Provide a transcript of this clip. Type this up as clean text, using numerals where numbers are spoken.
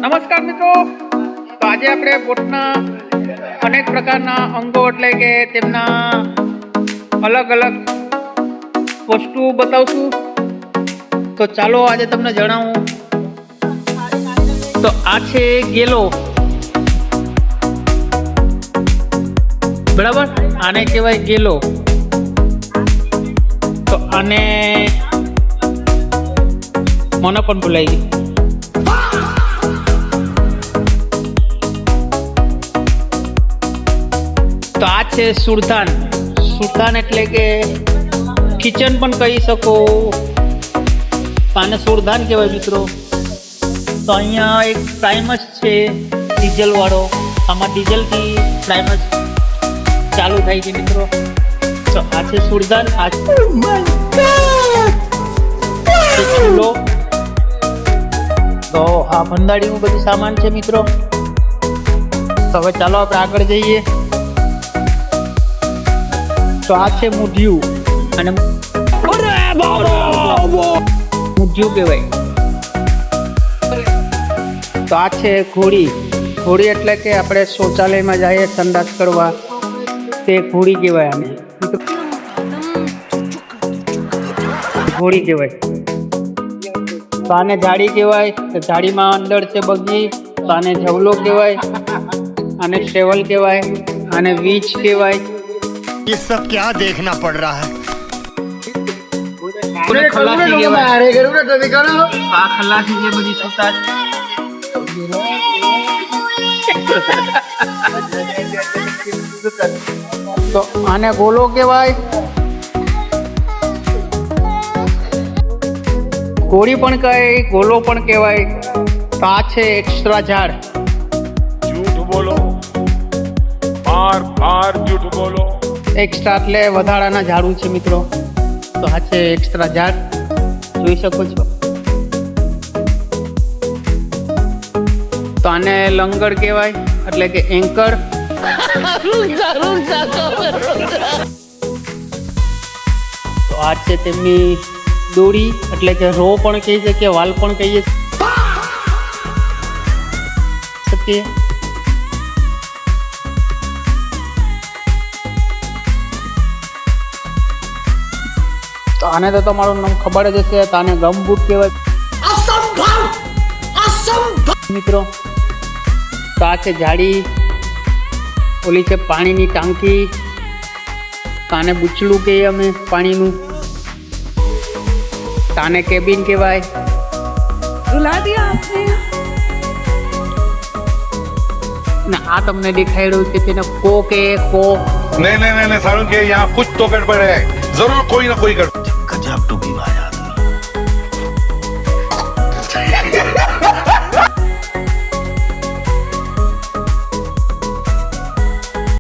નમસ્કાર મિત્રો, તો આજે આપણે બોટના અનેક પ્રકારના અંગો એટલે કે તેમના અલગ અલગ વસ્તુઓ બતાવશું. તો ચાલો આજે તમને જણાવું. તો આ છે ગેલો, બરાબર, આને કહેવાય ગેલો. તો આને મને પણ ભૂલાઈ ગઈ. તો આ છે સુરધાન. સુરધાન એટલે કે કિચન પણ કહી શકો, આને સુરધાન કહેવાય મિત્રો. તો અહીંયા એક પ્રાઇમસ છે ડીઝલ વાળો, આમાં ડીઝલથી પ્રાઇમસ ચાલુ થાય છે મિત્રો. તો આ છે સુરધાન. આ ચૂલો. તો આ ભંડાડીનું બધું સામાન છે મિત્રો. તો હવે ચાલો આપણે આગળ જઈએ. તો આ છે મૂઢિયું, અને મૂઢિયું કહેવાય. તો આ છે ઘોડી. ઘોડી એટલે કે આપણે શૌચાલયમાં જઈએ સંડાસ કરવા, તે ઘોડી કહેવાય. આને ઘોડી કહેવાય. તો આને જાળી કહેવાય. તો જાળીમાં અંદર છે બગી, તો આને જવલો કહેવાય. આને શેવલ કહેવાય. આને વીજ કહેવાય. ये सब क्या देखना पड़ रहा है? ખલાસી કહેવાય. આ ખલાસી છે બધી સુતા. તો આને ગોલો કહેવાય. ગોળી પણ કહે, ગોલો પણ કહેવાય. તો આ છે એક્સ્ટ્રા ઝાડ. झूठ बोलो, बार बार झूठ बोलो. એક્સ્ટ્રા એટલે વધારાના ઝાડું છે મિત્રો. તો આ છે એક્સ્ટ્રા ઝાડ, જોઈ શકો છો. તો આને લંગર કહેવાય એટલે કે એન્કર. તો આ છે તેમની દોરી એટલે કે રો પણ કહી શકીએ, વાલ પણ કહીએ શકીએ. તો આને તો તમારું નામ ખબર જ હશે. તો આને ગમબૂટ કહેવાય મિત્રો. તો આ છે જાળી. ઓલી છે પાણીની ટાંકી. તો આને બૂચલું કહીએ અમે પાણીનું. તો આને કેબિન કહેવાય. रुला दिया आपने. ને આ તમને દેખાડ્યું છે તેને કો કે કો. नहीं नहीं नहीं नहीं सारुण के यहाँ कुछ तो गड़बड़ है, जरूर कोई ना कोई गड़बड़. गजब टू भी आया.